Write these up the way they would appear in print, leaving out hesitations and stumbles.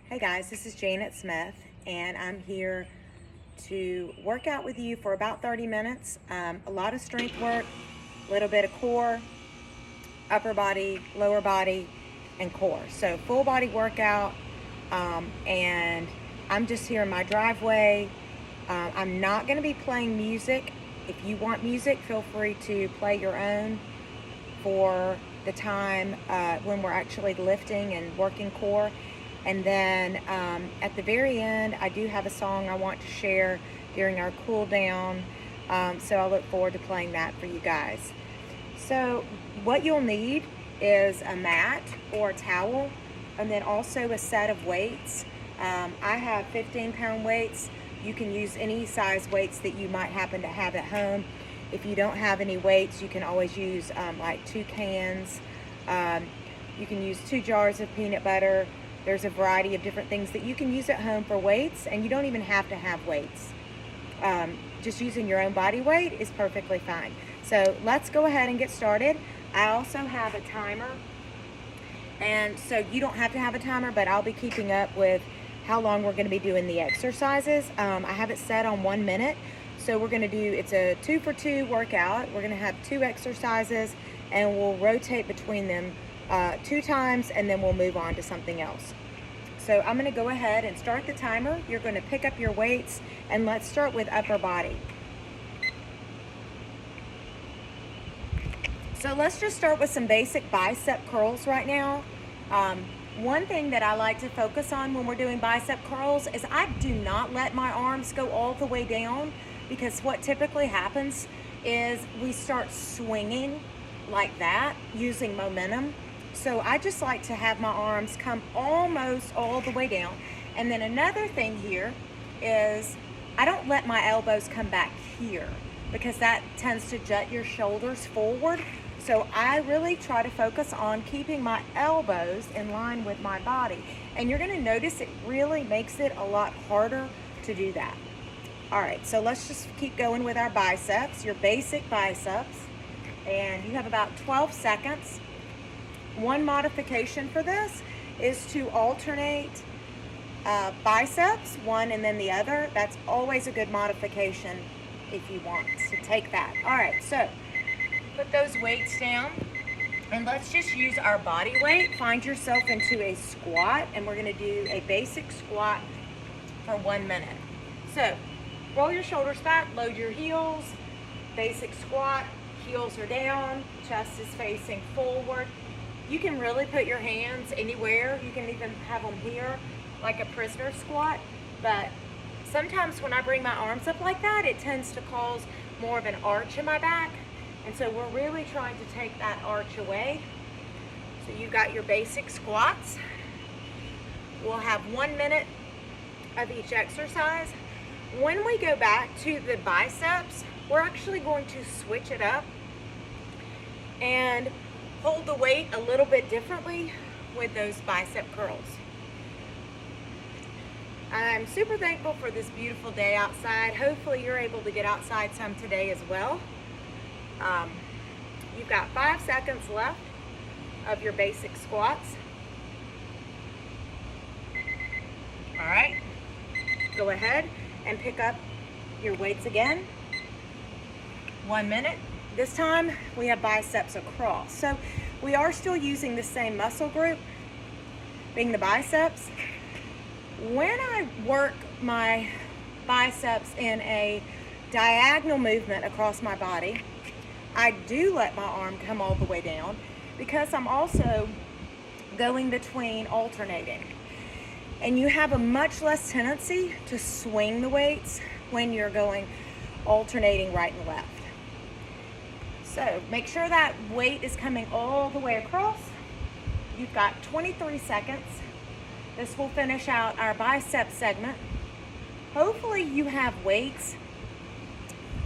Hey guys, this is Janet Smith, and I'm here to work out with you for about 30 minutes. A lot of strength work, a little bit of core, upper body, lower body, and core. So full body workout, and I'm just here in my driveway. I'm not going to be playing music. If you want music, feel free to play your own for the time when we're actually lifting and working core. And then at the very end, I do have a song I want to share during our cool down. So I look forward to playing that for you guys. So what you'll need is a mat or a towel, and then also a set of weights. I have 15-pound weights. You can use any size weights that you might happen to have at home. If you don't have any weights, you can always use like 2 cans. You can use 2 jars of peanut butter. There's a variety of different things that you can use at home for weights, and you don't even have to have weights. Just using your own body weight is perfectly fine. So let's go ahead and get started. I also have a timer, and so you don't have to have a timer, but I'll be keeping up with how long we're going to be doing the exercises. I have it set on 1 minute. So we're going to do, it's a 2 for 2 workout. We're going to have 2 exercises, and we'll rotate between them 2 times, and then we'll move on to something else. So I'm going to go ahead and start the timer. You're going to pick up your weights, and let's start with upper body. So let's just start with some basic bicep curls right now. One thing that I like to focus on when we're doing bicep curls is I do not let my arms go all the way down, because what typically happens is we start swinging like that using momentum. So I just like to have my arms come almost all the way down. And then another thing here is I don't let my elbows come back here, because that tends to jut your shoulders forward. So I really try to focus on keeping my elbows in line with my body. And you're going to notice it really makes it a lot harder to do that. All right, so let's just keep going with our biceps, your basic biceps. And you have about 12 seconds. One modification for this is to alternate biceps, one and then the other. That's always a good modification if you want to take that. All right, so put those weights down, and let's just use our body weight. Find yourself into a squat, and we're going to do a basic squat for 1 minute. So roll your shoulders back, load your heels, basic squat, heels are down, chest is facing forward. You can really put your hands anywhere. You can even have them here like a prisoner squat, but sometimes when I bring my arms up like that, it tends to cause more of an arch in my back. And so we're really trying to take that arch away. So you've got your basic squats. We'll have 1 minute of each exercise. When we go back to the biceps, we're actually going to switch it up and hold the weight a little bit differently with those bicep curls. I'm super thankful for this beautiful day outside. Hopefully you're able to get outside some today as well. You've got 5 seconds left of your basic squats. All right, go ahead and pick up your weights again. 1 minute. This time we have biceps across. So we are still using the same muscle group, being the biceps. When I work my biceps in a diagonal movement across my body, I do let my arm come all the way down, because I'm also going between alternating. And you have a much less tendency to swing the weights when you're going alternating right and left. So make sure that weight is coming all the way across. You've got 23 seconds. This will finish out our bicep segment. Hopefully you have weights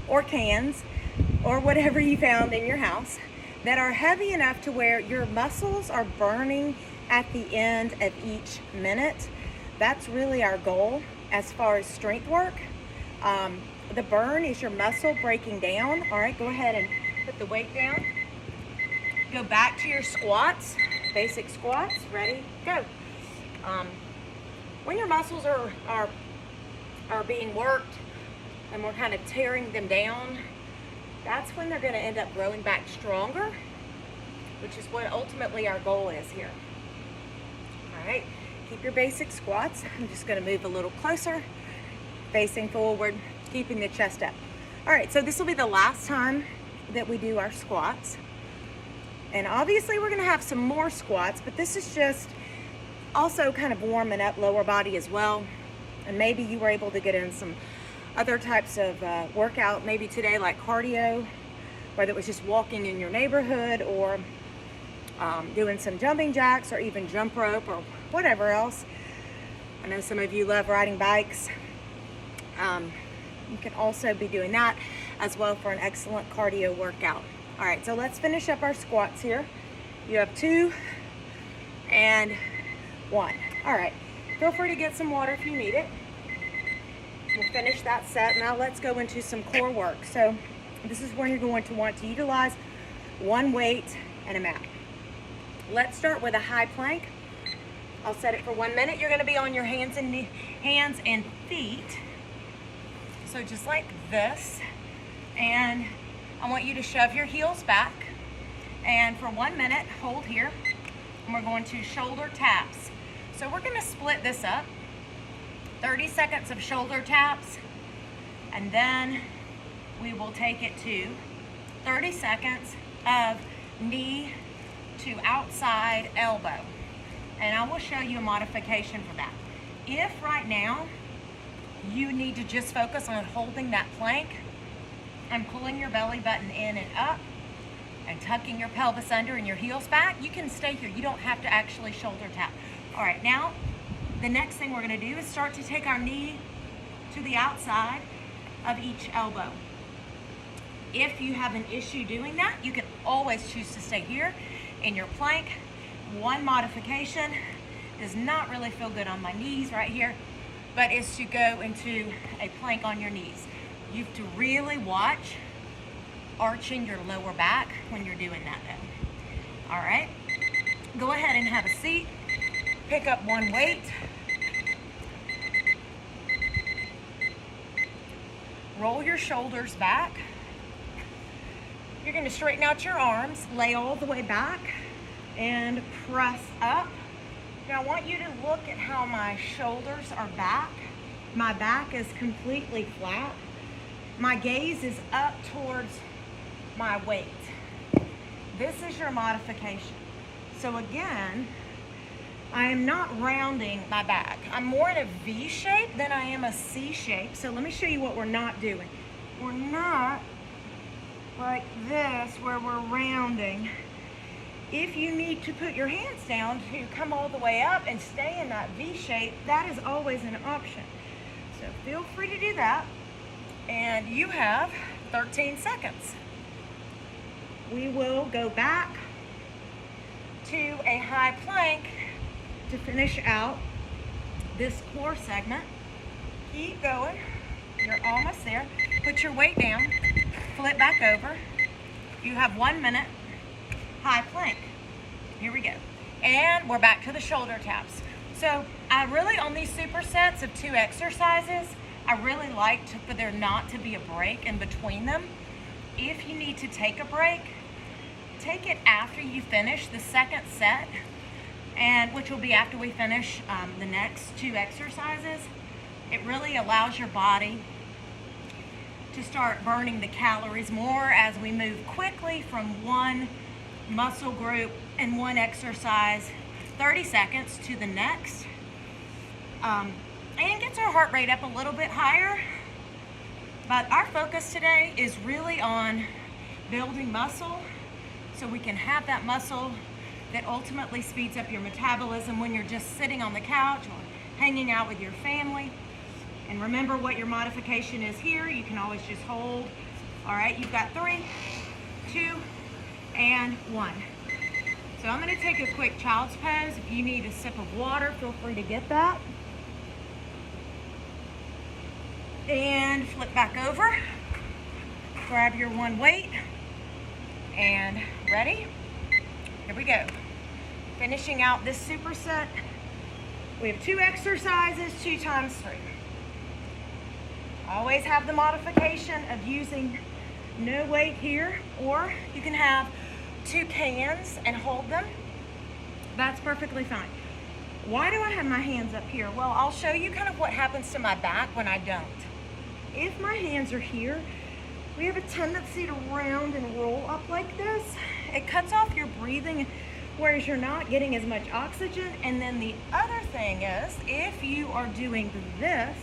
or cans or whatever you found in your house that are heavy enough to where your muscles are burning at the end of each minute. That's really our goal as far as strength work. The burn is your muscle breaking down. All right, go ahead and put the weight down. Go back to your squats, basic squats. Ready, go. when your muscles are being worked and we're kind of tearing them down, that's when they're going to end up growing back stronger, which is what ultimately our goal is here. All right, keep your basic squats. I'm just going to move a little closer, facing forward, keeping the chest up. All right, so this will be the last time that we do our squats. And obviously we're going to have some more squats, but this is just also kind of warming up lower body as well. And maybe you were able to get in some other types of workout, maybe today, like cardio, whether it was just walking in your neighborhood or doing some jumping jacks or even jump rope or whatever else. I know some of you love riding bikes. You can also be doing that as well for an excellent cardio workout. All right, so let's finish up our squats here. You have 2 and 1. All right, feel free to get some water if you need it. We'll finish that set. Now let's go into some core work. So this is when you're going to want to utilize one weight and a mat. Let's start with a high plank. I'll set it for 1 minute. You're going to be on your hands and feet. So just like this. And I want you to shove your heels back. And for 1 minute, hold here. And we're going to shoulder taps. So we're going to split this up. 30 seconds of shoulder taps, and then we will take it to 30 seconds of knee to outside elbow. And I will show you a modification for that. If right now you need to just focus on holding that plank and pulling your belly button in and up and tucking your pelvis under and your heels back, you can stay here. You don't have to actually shoulder tap. All right, now the next thing we're going to do is start to take our knee to the outside of each elbow. If you have an issue doing that, you can always choose to stay here in your plank. One modification does not really feel good on my knees right here, but is to go into a plank on your knees. You have to really watch arching your lower back when you're doing that though. All right, go ahead and have a seat. Pick up one weight. Roll your shoulders back. You're going to straighten out your arms, lay all the way back, and press up. Now I want you to look at how my shoulders are back. My back is completely flat. My gaze is up towards my weight. This is your modification. So again, I am not rounding my back. I'm more in a V shape than I am a C shape. So let me show you what we're not doing. We're not like this where we're rounding. If you need to put your hands down to come all the way up and stay in that V shape, that is always an option. So feel free to do that. And you have 13 seconds. We will go back to a high plank to finish out this core segment. Keep going. You're almost there. Put your weight down. Flip back over. You have 1 minute. High plank. Here we go. And we're back to the shoulder taps. So I really, on these supersets of 2 exercises, I really like for there not to be a break in between them. If you need to take a break, take it after you finish the second set, and which will be after we finish the next 2 exercises. It really allows your body to start burning the calories more as we move quickly from one muscle group and one exercise, 30 seconds, to the next. And gets our heart rate up a little bit higher. But our focus today is really on building muscle so we can have that muscle that ultimately speeds up your metabolism when you're just sitting on the couch or hanging out with your family. And remember what your modification is here. You can always just hold. All right, you've got 3, 2, and 1. So I'm going to take a quick child's pose. If you need a sip of water, feel free to get that. And flip back over. Grab your one weight. And ready? Here we go. Finishing out this superset We have 2 exercises, 2 times 3. Always have the modification of using no weight here, or you can have 2 cans and hold them. That's perfectly fine. Why do I have my hands up here? Well, I'll show you kind of what happens to my back when I don't. If my hands are here, we have a tendency to round and roll up like this. It cuts off your breathing, whereas you're not getting as much oxygen. And then the other thing is, if you are doing this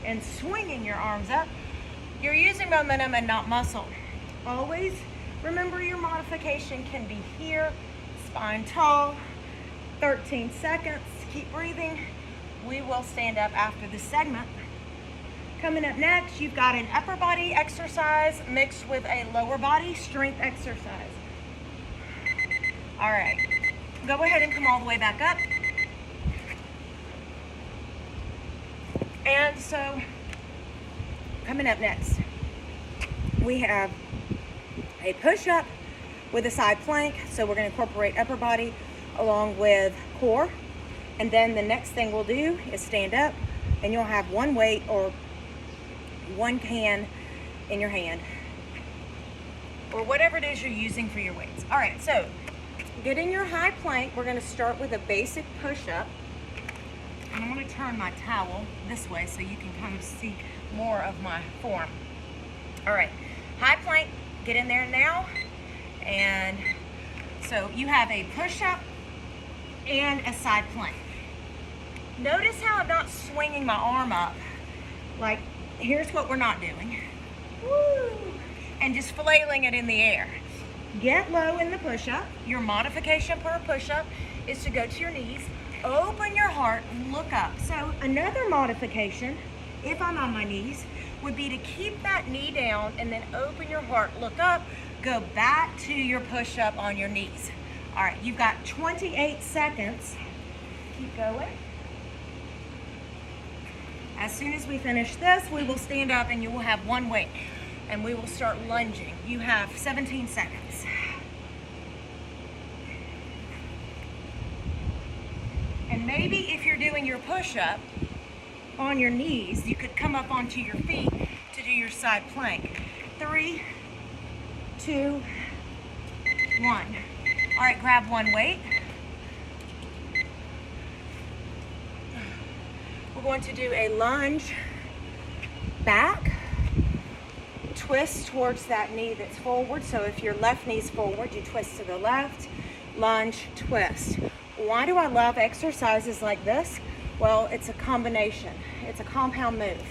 and swinging your arms up, you're using momentum and not muscle. Always remember your modification can be here, spine tall, 13 seconds. Keep breathing. We will stand up after this segment. Coming up next, you've got an upper body exercise mixed with a lower body strength exercise. All right, go ahead and come all the way back up. And so, coming up next, we have a push-up with a side plank. So we're going to incorporate upper body along with core. And then the next thing we'll do is stand up, and you'll have one weight or 1 can in your hand, or whatever it is you're using for your weights. All right, so get in your high plank. We're going to start with a basic push-up. And I'm going to turn my towel this way so you can kind of see more of my form. All right, high plank, get in there now. And so you have a push-up and a side plank. Notice how I'm not swinging my arm up. Like, here's what we're not doing. Woo! And just flailing it in the air. Get low in the push-up. Your modification for a push-up is to go to your knees, open your heart, look up. So another modification, if I'm on my knees, would be to keep that knee down and then open your heart, look up, go back to your push-up on your knees. All right, you've got 28 seconds. Keep going. As soon as we finish this, we will stand up and you will have 1 weight, and we will start lunging. You have 17 seconds. And maybe if you're doing your push-up on your knees, you could come up onto your feet to do your side plank. 3, 2, 1. All right, grab 1 weight. We're going to do a lunge back, twist towards that knee that's forward. So if your left knee's forward, you twist to the left, lunge, twist. Why do I love exercises like this? Well, it's a combination. It's a compound move.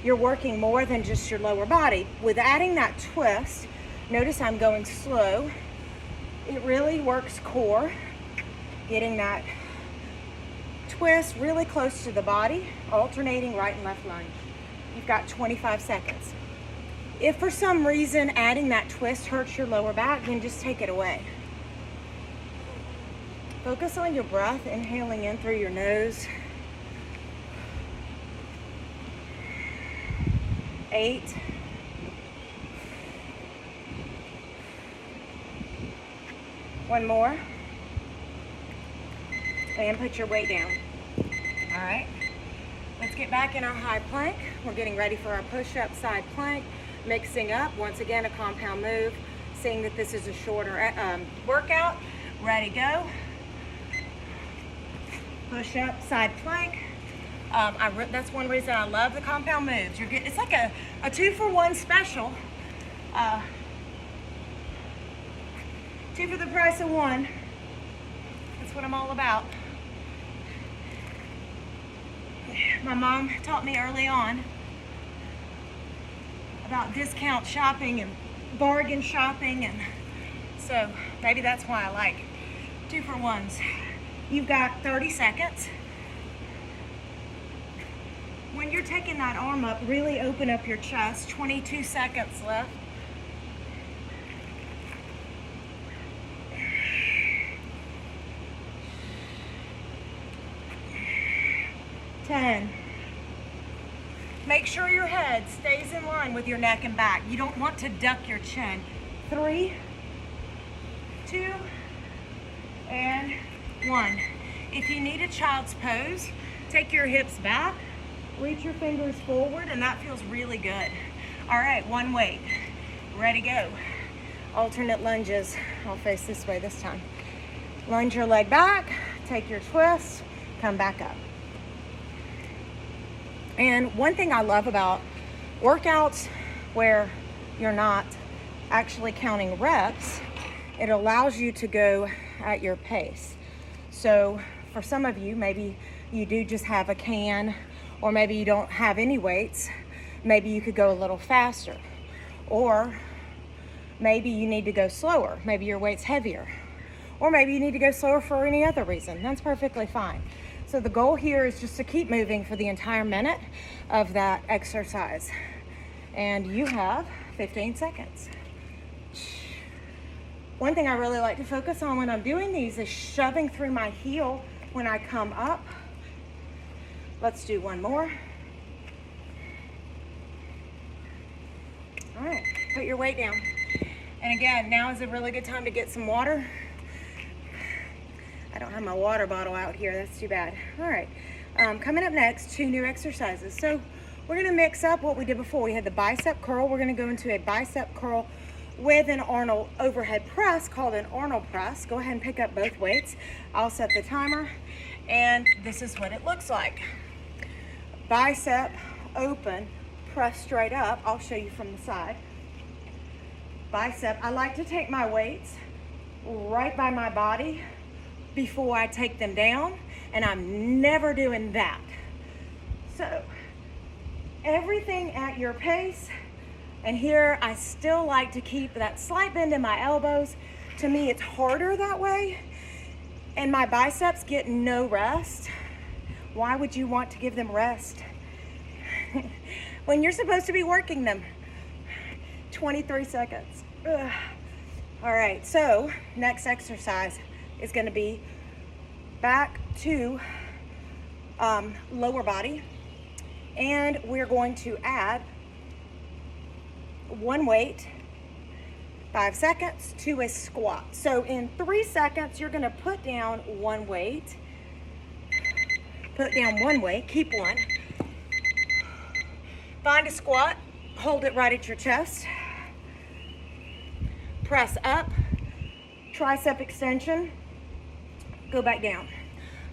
You're working more than just your lower body. With adding that twist, notice I'm going slow. It really works core, getting that twist really close to the body, alternating right and left lunge. You've got 25 seconds. If for some reason adding that twist hurts your lower back, then just take it away. Focus on your breath, inhaling in through your nose. 8. 1 more. And put your weight down. All right. Let's get back in our high plank. We're getting ready for our push-up side plank. Mixing up, once again, a compound move. Seeing that this is a shorter workout. Ready, go. Push-up, side plank. That's one reason I love the compound moves. It's like a 2-for-1 special. 2 for the price of 1. That's what I'm all about. My mom taught me early on about discount shopping and bargain shopping, and so maybe that's why I like 2-for-1s. You've got 30 seconds. When you're taking that arm up, really open up your chest. 22 seconds left. 10. Make sure your head stays in line with your neck and back. You don't want to duck your chin. 3, 2, and 1. If you need a child's pose, Take your hips back, reach your fingers forward, and that feels really good. All right, one weight. Ready, go. Alternate lunges. I'll face this way this time. Lunge your leg back, take your twist, come back up. And one thing I love about workouts where you're not actually counting reps, it allows you to go at your pace. So for some of you, maybe you do just have a can, or maybe you don't have any weights. Maybe you could go a little faster, or maybe you need to go slower. Maybe your weight's heavier, or maybe you need to go slower for any other reason. That's perfectly fine. So the goal here is just to keep moving for the entire minute of that exercise. And you have 15 seconds. One thing I really like to focus on when I'm doing these is shoving through my heel when I come up. Let's do one more. All right, put your weight down. And again, now is a really good time to get some water. I don't have my water bottle out here, that's too bad. All right, coming up next, 2 new exercises. So we're gonna mix up what we did before. We had the bicep curl. We're gonna go into a bicep curl with an Arnold overhead press called an Arnold press. Go ahead and pick up both weights. I'll set the timer, and this is what it looks like. Bicep open, press straight up. I'll show you from the side. Bicep, I like to take my weights right by my body before I take them down, and I'm never doing that. So everything at your pace. And here I still like to keep that slight bend in my elbows. To me, it's harder that way, and my biceps get no rest. Why would you want to give them rest when you're supposed to be working them? 23 seconds. Ugh. All right, so next exercise is gonna be back to lower body, and we're going to add one weight, 5 seconds, to a squat. So in 3 seconds, you're gonna put down one weight, keep one. Find a squat, hold it right at your chest. Press up, tricep extension, go back down.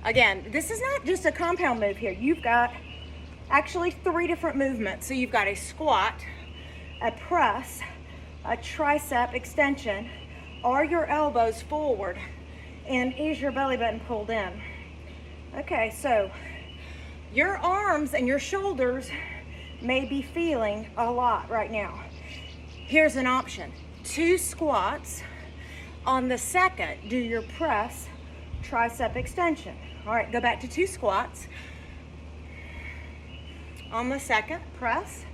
Again, this is not just a compound move here. You've got actually 3 different movements. So you've got a squat, a press, a tricep extension. Are your elbows forward, and is your belly button pulled in? Okay, so your arms and your shoulders may be feeling a lot right now. Here's an option. 2 squats. On the second, do your press, tricep extension. All right, go back to 2 squats. On the second, press,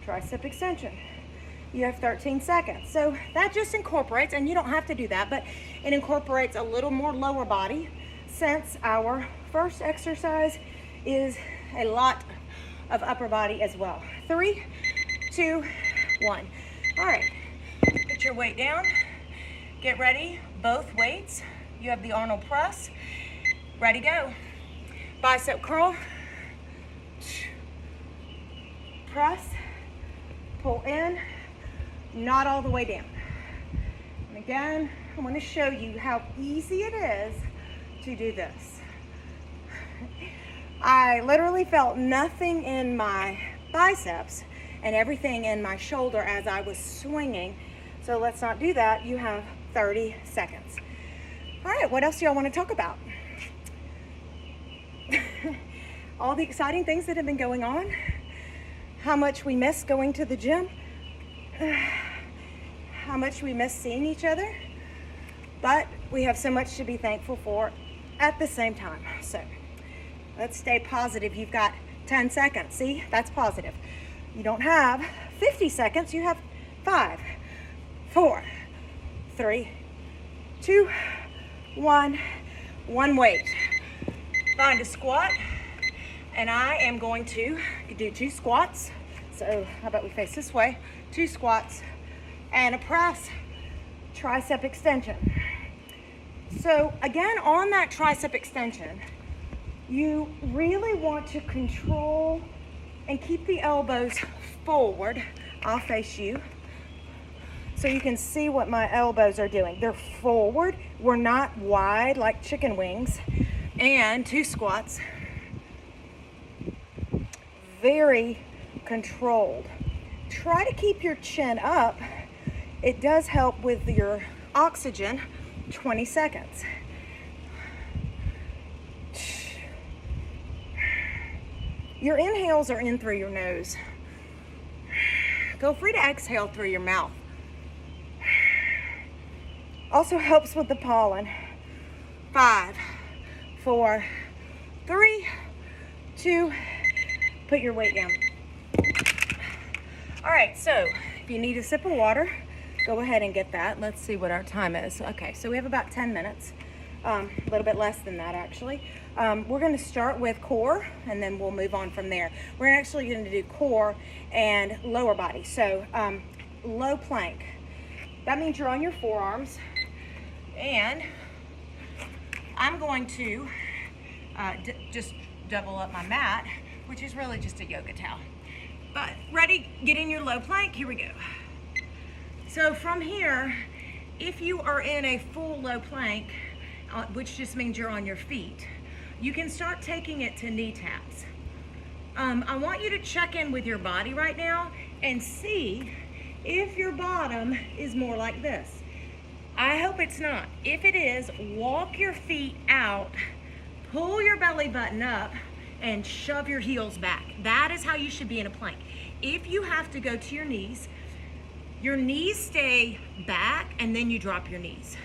tricep extension. You have 13 seconds. So that just incorporates, and you don't have to do that, but it incorporates a little more lower body, since our first exercise is a lot of upper body as well. 3, 2, 1. All right, put your weight down. Get ready, both weights. You have the Arnold press. Ready, go. Bicep curl. Press, pull in, not all the way down. And again, I want to show you how easy it is to do this. I literally felt nothing in my biceps and everything in my shoulder as I was swinging. So let's not do that. You have 30 seconds. All right, what else do y'all want to talk about? All the exciting things that have been going on. How much we miss going to the gym. How much we miss seeing each other. But we have so much to be thankful for at the same time. So let's stay positive. You've got 10 seconds. See, that's positive. You don't have 50 seconds. You have 5, 4, 3, 2, 1. One weight. Find a squat. And I am going to do 2 squats. So how about we face this way? 2 squats and a press, tricep extension. So again, on that tricep extension, You really want to control and keep the elbows forward. I'll face you so you can see what my elbows are doing. They're forward. We're not wide like chicken wings. And 2 squats. Very controlled. Try to keep your chin up. It does help with your oxygen. 20 seconds. Your inhales are in through your nose. Feel free to exhale through your mouth. Also helps with the pollen. 5, 4, 3, 2, put your weight down. All right, so if you need a sip of water, go ahead and get that. Let's see what our time is. Okay, so we have about 10 minutes, a little bit less than that actually. We're gonna start with core and then we'll move on from there. We're actually gonna do core and lower body. So low plank, that means you're on your forearms, and I'm going to just double up my mat, which is really just a yoga towel. But ready, get in your low plank, here we go. So from here, if you are in a full low plank, which just means you're on your feet, you can start taking it to knee taps. I want you to check in with your body right now and see if your bottom is more like this. I hope it's not. If it is, walk your feet out, pull your belly button up, and shove your heels back. That is how you should be in a plank. If you have to go to your knees stay back and then you drop your knees.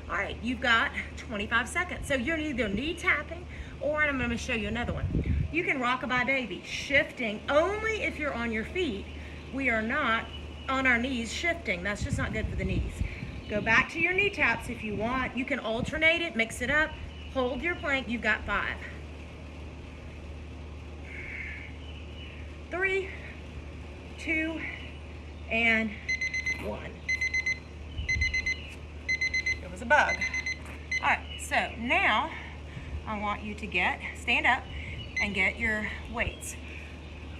All right, you've got 25 seconds. So you're either knee tapping or I'm gonna show you another one. You can rock-a-bye baby, shifting only if you're on your feet. We are not on our knees shifting. That's just not good for the knees. Go back to your knee taps if you want. You can alternate it, mix it up, hold your plank. You've got 5, 3, 2, and 1. It was a bug. All right, so now I want you to stand up and get your weights.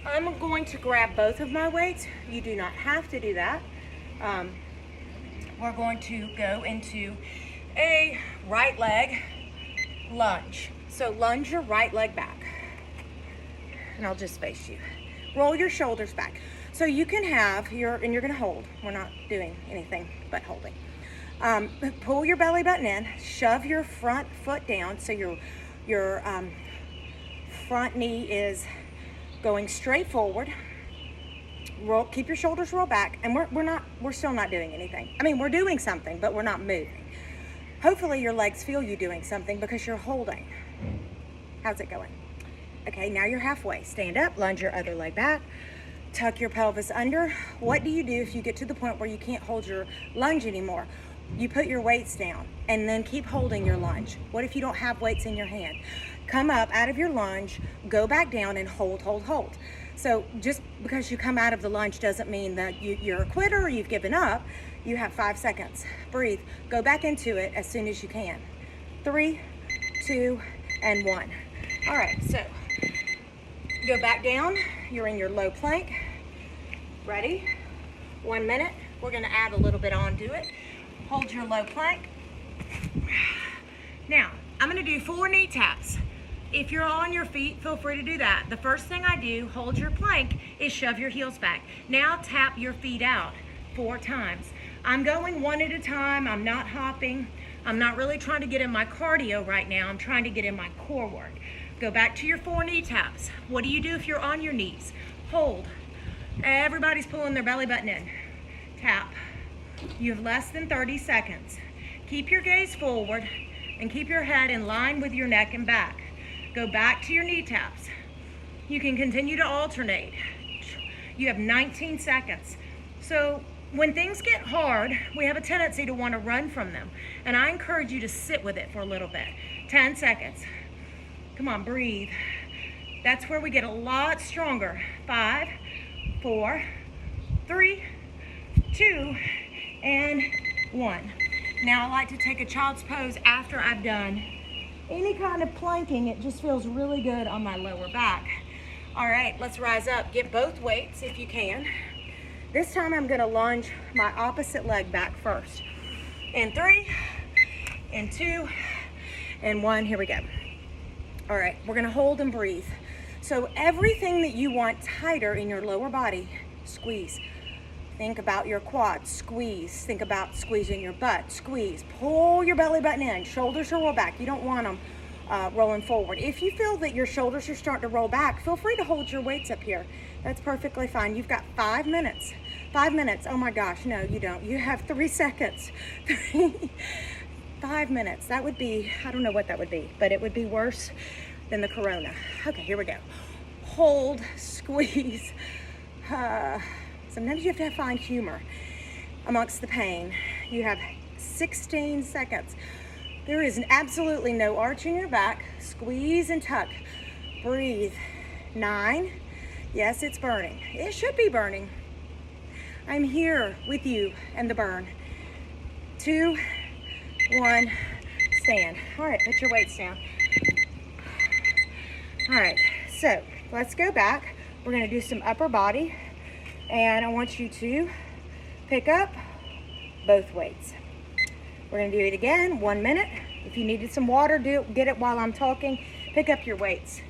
I'm going to grab both of my weights. You do not have to do that. We're going to go into a right leg lunge. So lunge your right leg back. And I'll just face you. Roll your shoulders back. So you can have and you're gonna hold. We're not doing anything but holding. Pull your belly button in, shove your front foot down so your front knee is going straight forward. Keep your shoulders rolled back, and we're still not doing anything. I mean, we're doing something, but we're not moving. Hopefully your legs feel you doing something because you're holding. How's it going? Okay, now you're halfway. Stand up, lunge your other leg back, tuck your pelvis under. What do you do if you get to the point where you can't hold your lunge anymore? You put your weights down and then keep holding your lunge. What if you don't have weights in your hand? Come up out of your lunge, go back down and hold. So just because you come out of the lunge doesn't mean that you're a quitter or you've given up. You have 5 seconds. Breathe. Go back into it as soon as you can. 3, 2, and 1. All right, so go back down. You're in your low plank. Ready? 1 minute. We're gonna add a little bit onto it. Hold your low plank. Now, I'm gonna do 4 knee taps. If you're on your feet, feel free to do that. The first thing I do, hold your plank, is shove your heels back. Now tap your feet out 4 times. I'm going one at a time. I'm not hopping. I'm not really trying to get in my cardio right now. I'm trying to get in my core work. Go back to your 4 knee taps. What do you do if you're on your knees? Hold. Everybody's pulling their belly button in. Tap. You have less than 30 seconds. Keep your gaze forward and keep your head in line with your neck and back. Go back to your knee taps. You can continue to alternate. You have 19 seconds. So when things get hard, we have a tendency to want to run from them. And I encourage you to sit with it for a little bit. 10 seconds. Come on, breathe. That's where we get a lot stronger. 5, 4, 3, 2, and 1. Now I like to take a child's pose after I've done any kind of planking, it just feels really good on my lower back. All right, let's rise up. Get both weights if you can. This time I'm gonna lunge my opposite leg back first. In 3, in 2, and 1, here we go. All right, we're gonna hold and breathe. So everything that you want tighter in your lower body, squeeze. Think about your quads, squeeze. Think about squeezing your butt, squeeze. Pull your belly button in, shoulders to roll back. You don't want them rolling forward. If you feel that your shoulders are starting to roll back, feel free to hold your weights up here. That's perfectly fine. You've got 5 minutes. 5 minutes. Oh my gosh, no, you don't. You have 3 seconds. 5 minutes. That would be, I don't know what that would be, but it would be worse than the corona. Okay, here we go. Hold, squeeze. Sometimes you have to find humor amongst the pain. You have 16 seconds. There is absolutely no arch in your back. Squeeze and tuck. Breathe. 9. Yes, it's burning. It should be burning. I'm here with you and the burn. 2, 1, stand. All right, put your weights down. All right, so let's go back. We're gonna do some upper body, and I want you to pick up both weights. We're gonna do it again, 1 minute. If you needed some water, get it while I'm talking. Pick up your weights.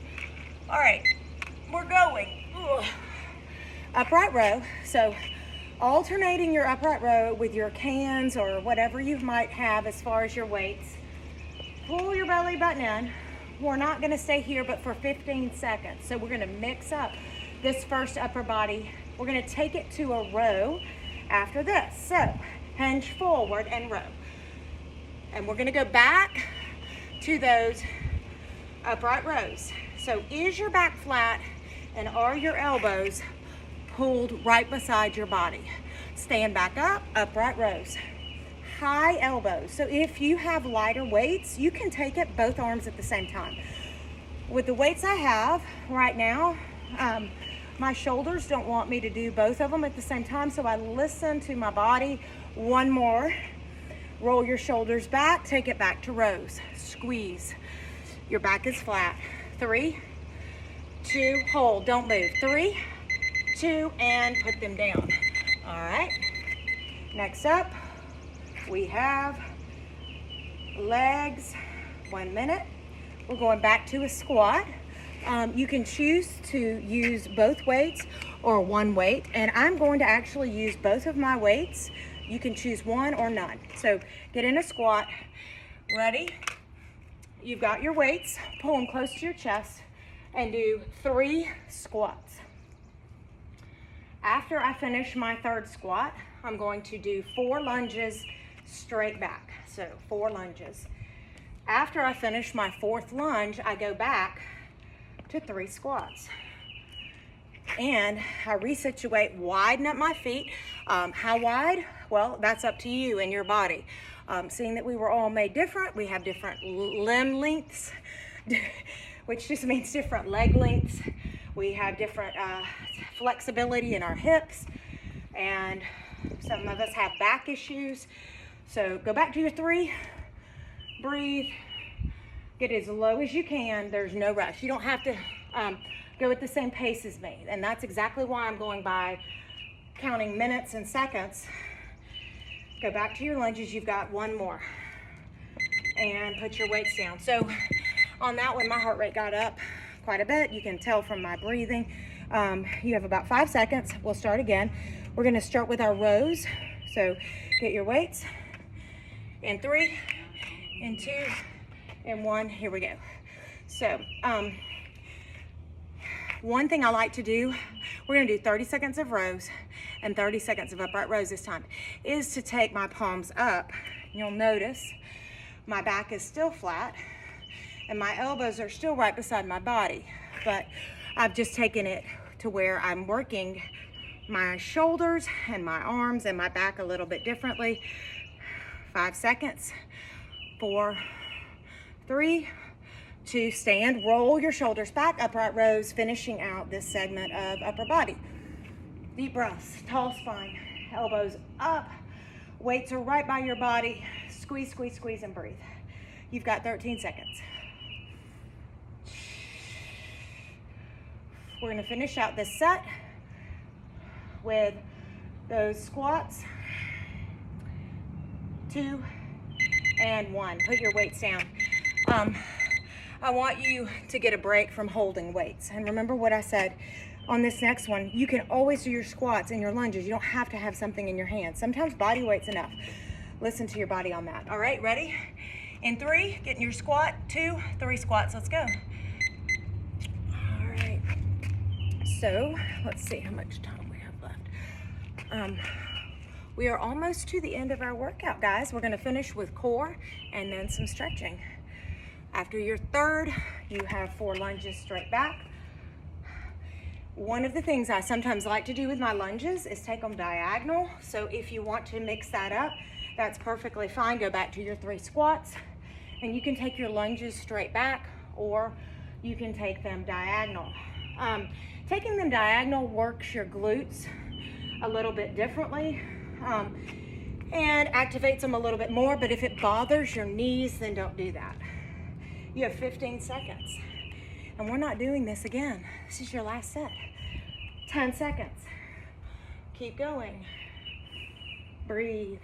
All right, we're going. Ugh. Upright row. So alternating your upright row with your cans or whatever you might have as far as your weights. Pull your belly button in. We're not gonna stay here but for 15 seconds. So we're gonna mix up this first upper body. We're gonna take it to a row after this. So hinge forward and row. And we're gonna go back to those upright rows. So is your back flat and are your elbows pulled right beside your body? Stand back up, upright rows. High elbows. So if you have lighter weights, you can take it both arms at the same time. With the weights I have right now, my shoulders don't want me to do both of them at the same time, so I listen to my body. 1 more. Roll your shoulders back, take it back to rows. Squeeze. Your back is flat. 3, 2, hold, don't move. 3, 2, and put them down. All right. Next up, we have legs. 1 minute. We're going back to a squat. You can choose to use both weights or one weight, and I'm going to actually use both of my weights. You can choose one or none. So get in a squat. Ready? You've got your weights. Pull them close to your chest and do 3 squats. After I finish my 3rd squat, I'm going to do 4 lunges straight back. So 4 lunges. After I finish my 4th lunge, I go back to 3 squats. And I resituate, widen up my feet. How wide? Well, that's up to you and your body. Seeing that we were all made different, we have different limb lengths, which just means different leg lengths. We have different flexibility in our hips, and some of us have back issues. So go back to your 3, breathe, get as low as you can. There's no rush. You don't have to go at the same pace as me, and that's exactly why I'm going by counting minutes and seconds. Go back to your lunges. You've got 1 more, and put your weights down. So on that one, my heart rate got up quite a bit. You can tell from my breathing. You have about 5 seconds. We'll start again. We're going to start with our rows. So get your weights. In 3, in 2, and 1. Here we go. So one thing I like to do, we're going to do 30 seconds of rows and 30 seconds of upright rows this time, is to take my palms up. You'll notice my back is still flat and my elbows are still right beside my body, but I've just taken it to where I'm working my shoulders and my arms and my back a little bit differently. 5 seconds. 4, 3, 2, stand, roll your shoulders back, upright rows, finishing out this segment of upper body. Deep breaths, tall spine, elbows up, weights are right by your body. Squeeze, squeeze, squeeze, and breathe. You've got 13 seconds. we're gonna finish out this set with those squats. 2 and 1. Put your weights down. I want you to get a break from holding weights. And remember what I said on this next one, you can always do your squats and your lunges. You don't have to have something in your hands. Sometimes body weight's enough. Listen to your body on that. All right, ready? In 3, get in your squat. 2, 3 squats. Let's go. All right. So let's see how much time we have left. We are almost to the end of our workout, guys. We're gonna finish with core and then some stretching. After your third, you have 4 lunges straight back. One of the things I sometimes like to do with my lunges is take them diagonal. So if you want to mix that up, that's perfectly fine. Go back to your 3 squats, and you can take your lunges straight back, or you can take them diagonal. Taking them diagonal works your glutes a little bit differently and activates them a little bit more, but if it bothers your knees, then don't do that. You have 15 seconds, and we're not doing this again. This is your last set. 10 seconds. Keep going. Breathe.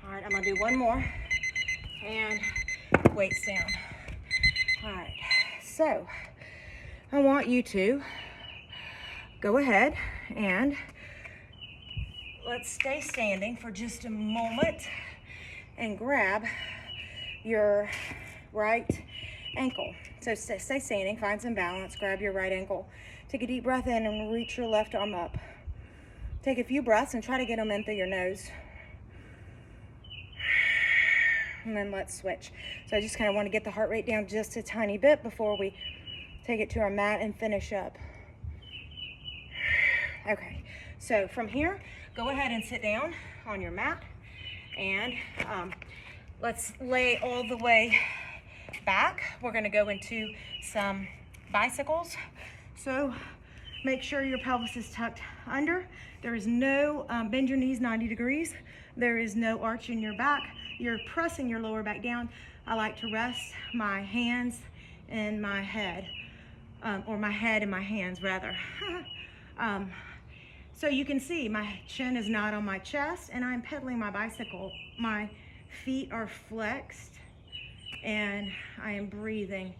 All right, I'm gonna do one more, and weights down. All right, so I want you to go ahead and let's stay standing for just a moment and grab your right ankle. So stay standing, find some balance, grab your right ankle. Take a deep breath in and reach your left arm up. Take a few breaths and try to get them in through your nose. And then let's switch. So I just kind of want to get the heart rate down just a tiny bit before we take it to our mat and finish up. Okay, so from here, go ahead and sit down on your mat, and let's lay all the way back. We're gonna go into some bicycles. So make sure your pelvis is tucked under. There is no, bend your knees 90 degrees. There is no arch in your back. You're pressing your lower back down. I like to rest my hands in my head, or my head in my hands rather. So you can see my chin is not on my chest, and I'm pedaling my bicycle. My feet are flexed, and I am breathing,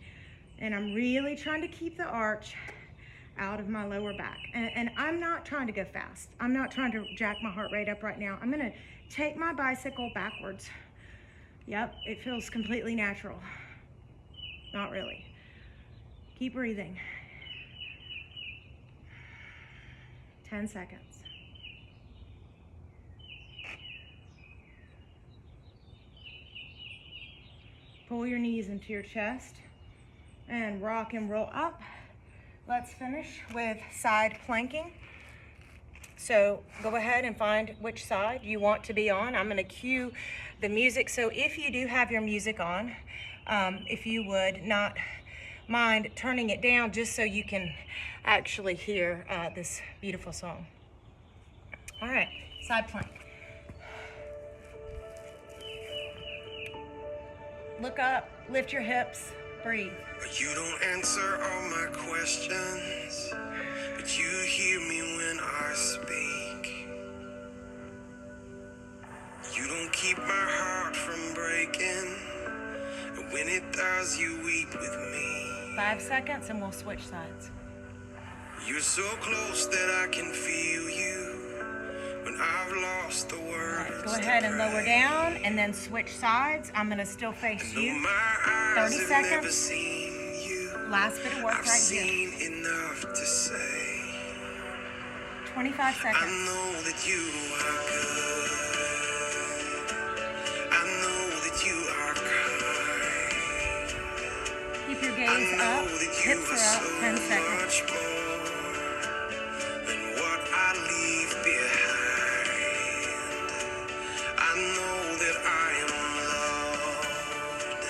and I'm really trying to keep the arch out of my lower back. And I'm not trying to go fast. I'm not trying to jack my heart rate up right now. I'm gonna take my bicycle backwards. Yep, it feels completely natural. Not really. Keep breathing. 10 seconds. Pull your knees into your chest and rock and roll up. Let's finish with side planking. So go ahead and find which side you want to be on. I'm gonna cue the music. So if you do have your music on, if you would not mind turning it down just so you can actually hear this beautiful song. All right, side plank. Look up, lift your hips, breathe. You don't answer all my questions, but you hear me when I speak. You don't keep my heart from breaking, and when it does, you weep with me. 5 seconds and we'll switch sides. You're so close that I can feel you when I've lost the words. Right, go ahead and lower down and then switch sides. I'm gonna still face you. 30 seconds. Last bit of work I've right seen here. enough to say. 25 seconds. I know that you are good. I know that you are kind. Keep your I gaze know up, that you hips are are up, so 10 seconds. much more than what I leave behind. I know that I am loved.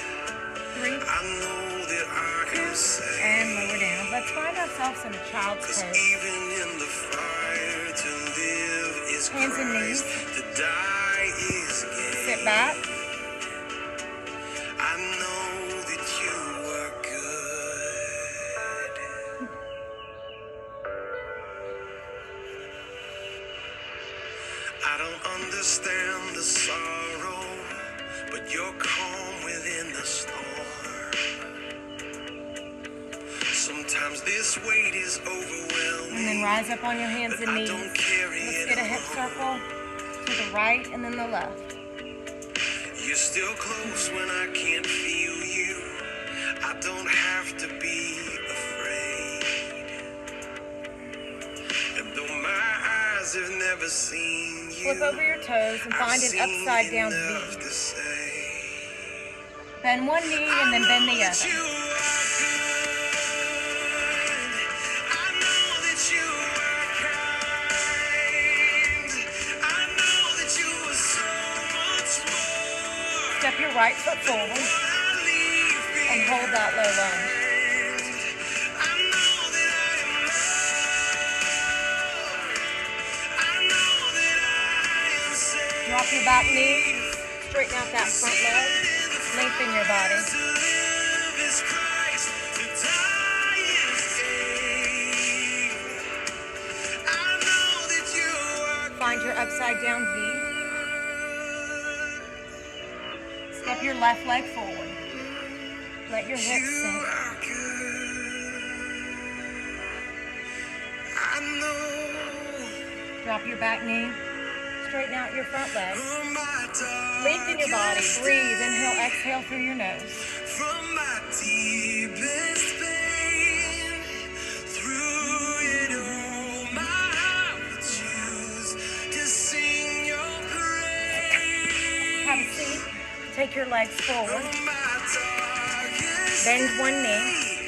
3, I know that I am 2, safe. and lower down. Let's find ourselves in a child's 'Cause pose. even in the fire, to live is Hands and knees. Christ, to die is gain. Sit back. I understand the sorrow, but you're calm within the storm. Sometimes this weight is overwhelming. And then rise up on your hands and I knees. don't carry Let's it get a hip alone. circle to the right and then the left. You're still close when I can't feel you. I don't have to be afraid. And though my eyes have never seen you, Flip over your toes and find an upside down V. Bend one knee and then bend the other. Step your right foot forward and hold that low lunge. Drop your back knee, straighten out that front leg, lengthen your body. Find your upside down V. Step your left leg forward. Let your hips sink. Drop your back knee. Straighten out your front leg. Lengthen your body. Breathe. Inhale, exhale through your nose. From my deepest pain, through it all, my heart will choose to sing your praise. Have a seat. Take your legs forward. From my darkest Bend one knee.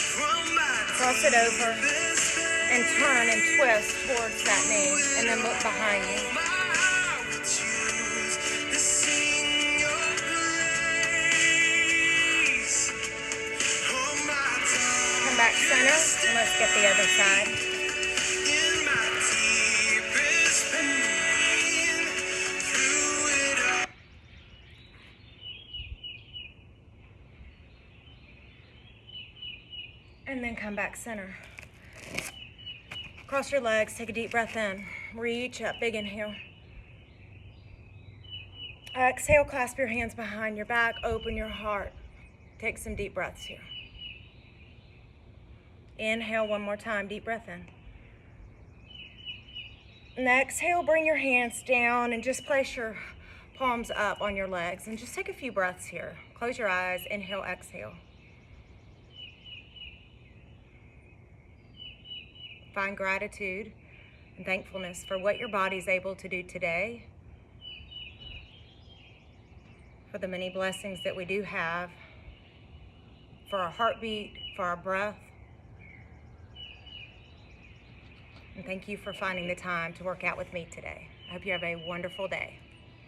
from my Cross it over deepest pain, and turn and twist towards that knee. And then look behind you. my heart will choose to sing your praise. Oh, my Come back center and let's get the other side. in my deepest pain, through it all. And then come back center. Cross your legs, take a deep breath in. Reach up, big inhale. Exhale, clasp your hands behind your back, open your heart. Take some deep breaths here. Inhale one more time, deep breath in. And exhale, bring your hands down and just place your palms up on your legs and just take a few breaths here. Close your eyes, inhale, exhale. Find gratitude and thankfulness for what your body's able to do today, for the many blessings that we do have, for our heartbeat, for our breath. And thank you for finding the time to work out with me today. I hope you have a wonderful day.